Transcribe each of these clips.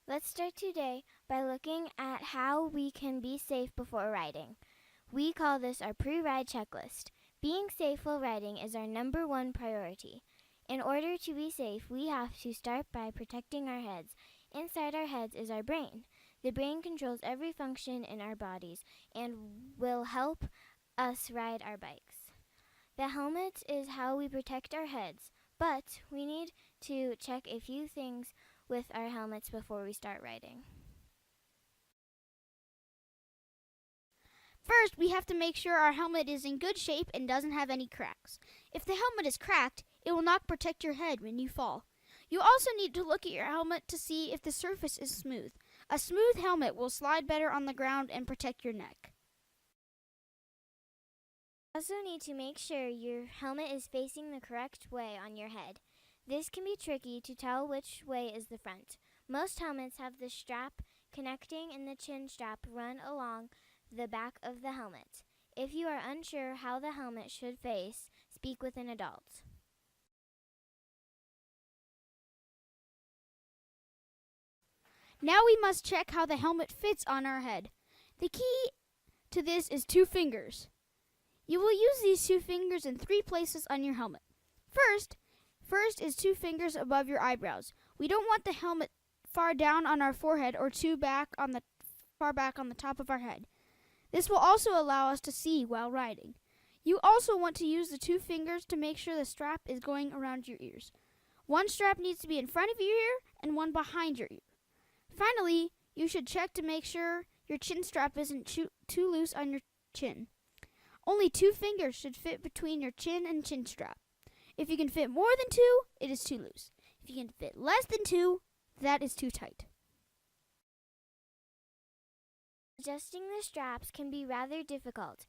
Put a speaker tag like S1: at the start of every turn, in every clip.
S1: Let's start today by looking at how we can be safe before riding. We call this our pre-ride checklist. Being safe while riding is our number one priority. In order to be safe, we have to start by protecting our heads. Inside our heads is our brain. The brain controls every function in our bodies and will help us ride our bikes. The helmet is how we protect our heads, but we need to check a few things with our helmets before we start riding.
S2: First, we have to make sure our helmet is in good shape and doesn't have any cracks. If the helmet is cracked, it will not protect your head when you fall. You also need to look at your helmet to see if the surface is smooth. A smooth helmet will slide better on the ground and protect your neck.
S1: You also need to make sure your helmet is facing the correct way on your head. This can be tricky to tell which way is the front. Most helmets have the strap connecting and the chin strap run along the back of the helmet. If you are unsure how the helmet should face, speak with an adult.
S2: Now we must check how the helmet fits on our head. The key to this is 2 fingers. You will use these 2 fingers in 3 places on your helmet. First is 2 fingers above your eyebrows. We don't want the helmet far down on our forehead or far back on the top of our head. This will also allow us to see while riding. You also want to use the 2 fingers to make sure the strap is going around your ears. One strap needs to be in front of your ear and one behind your ear. Finally, you should check to make sure your chin strap isn't too loose on your chin. Only 2 fingers should fit between your chin and chin strap. If you can fit more than 2, it is too loose. If you can fit less than 2, that is too tight.
S1: Adjusting the straps can be rather difficult.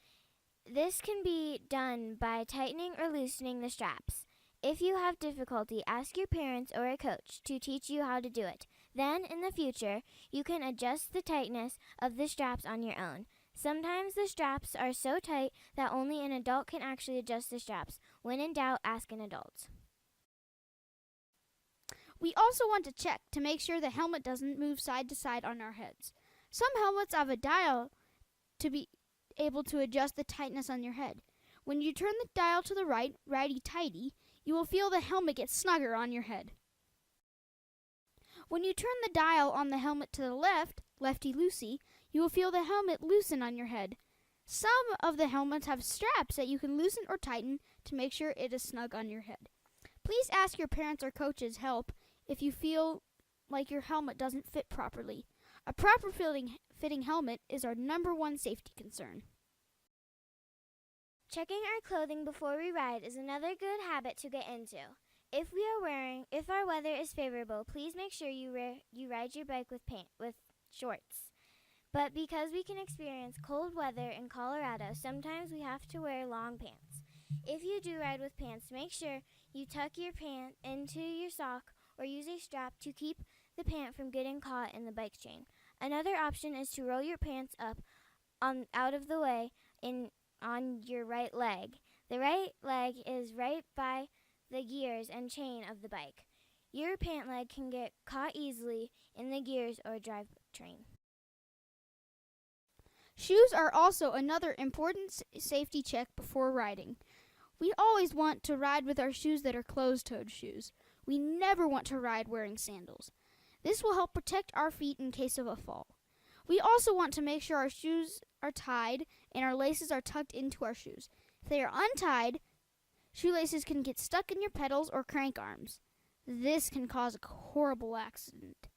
S1: This can be done by tightening or loosening the straps. If you have difficulty, ask your parents or a coach to teach you how to do it. Then, in the future, you can adjust the tightness of the straps on your own. Sometimes the straps are so tight that only an adult can actually adjust the straps. When in doubt, ask an adult.
S2: We also want to check to make sure the helmet doesn't move side to side on our heads. Some helmets have a dial to be able to adjust the tightness on your head. When you turn the dial to the right, righty-tighty, you will feel the helmet get snugger on your head. When you turn the dial on the helmet to the left, lefty-loosey, you will feel the helmet loosen on your head. Some of the helmets have straps that you can loosen or tighten to make sure it is snug on your head. Please ask your parents or coaches help if you feel like your helmet doesn't fit properly. A proper fitting helmet is our number one safety concern.
S1: Checking our clothing before we ride is another good habit to get into. If our weather is favorable, please make sure you ride your bike with shorts. But because we can experience cold weather in Colorado, sometimes we have to wear long pants. If you do ride with pants, make sure you tuck your pant into your sock or use a strap to keep the pant from getting caught in the bike chain. Another option is to roll your pants up out of the way on your right leg. The right leg is right by the gears and chain of the bike. Your pant leg can get caught easily in the gears or drivetrain.
S2: Shoes are also another important safety check before riding. We always want to ride with our shoes that are closed-toed shoes. We never want to ride wearing sandals. This will help protect our feet in case of a fall. We also want to make sure our shoes are tied and our laces are tucked into our shoes. If they are untied, shoelaces can get stuck in your pedals or crank arms. This can cause a horrible accident.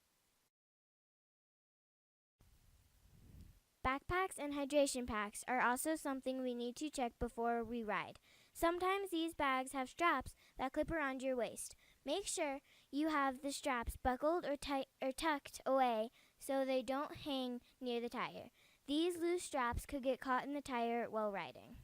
S1: Backpacks and hydration packs are also something we need to check before we ride. Sometimes these bags have straps that clip around your waist. Make sure you have the straps buckled or tucked away so they don't hang near the tire. These loose straps could get caught in the tire while riding.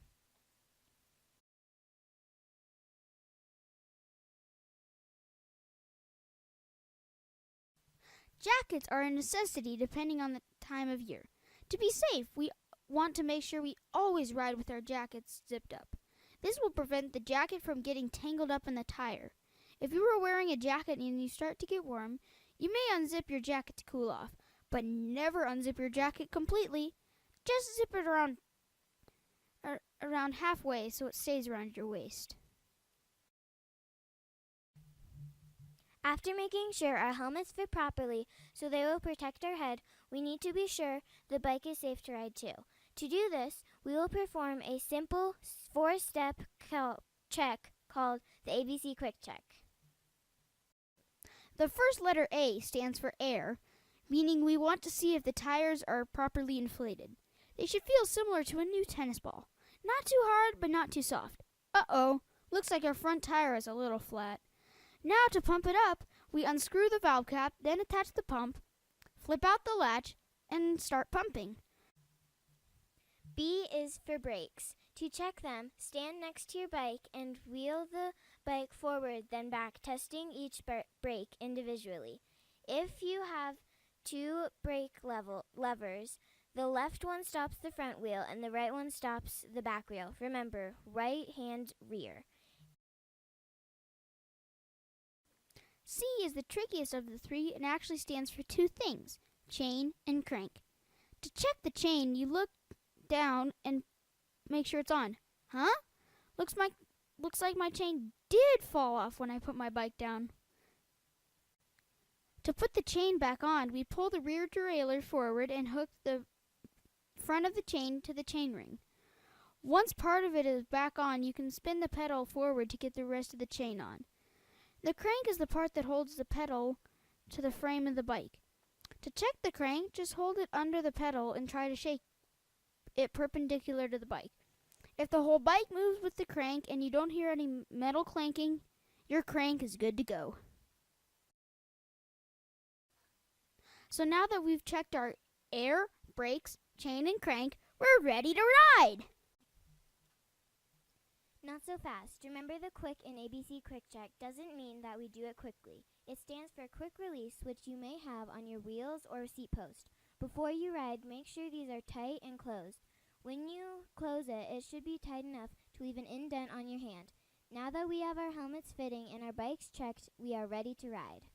S2: Jackets are a necessity depending on the time of year. To be safe, we want to make sure we always ride with our jackets zipped up. This will prevent the jacket from getting tangled up in the tire. If you are wearing a jacket and you start to get warm, You may unzip your jacket to cool off, but never unzip your jacket completely. Just zip it around halfway so it stays around your waist.
S1: After making sure our helmets fit properly so they will protect our head, we need to be sure the bike is safe to ride too. To do this, we will perform a simple 4-step check called the ABC Quick Check.
S2: The first letter A stands for air, meaning we want to see if the tires are properly inflated. They should feel similar to a new tennis ball. Not too hard, but not too soft. Uh-oh, looks like our front tire is a little flat. Now to pump it up, we unscrew the valve cap, then attach the pump, flip out the latch, and start pumping.
S1: B is for brakes. To check them, stand next to your bike and wheel the bike forward then back, testing each brake individually. If you have 2 brake levers, the left one stops the front wheel and the right one stops the back wheel. Remember, right hand rear.
S2: C is the trickiest of the 3 and actually stands for 2 things, chain and crank. To check the chain, you look down and make sure it's on. Huh? Looks like my chain did fall off when I put my bike down. To put the chain back on, we pull the rear derailleur forward and hook the front of the chain to the chain ring. Once part of it is back on, you can spin the pedal forward to get the rest of the chain on. The crank is the part that holds the pedal to the frame of the bike. To check the crank, just hold it under the pedal and try to shake it perpendicular to the bike. If the whole bike moves with the crank and you don't hear any metal clanking, your crank is good to go. So now that we've checked our air, brakes, chain, and crank, we're ready to ride!
S1: Not so fast. Remember, the quick in ABC Quick Check doesn't mean that we do it quickly. It stands for quick release, which you may have on your wheels or seat post. Before you ride, make sure these are tight and closed. When you close it, it should be tight enough to leave an indent on your hand. Now that we have our helmets fitting and our bikes checked, we are ready to ride.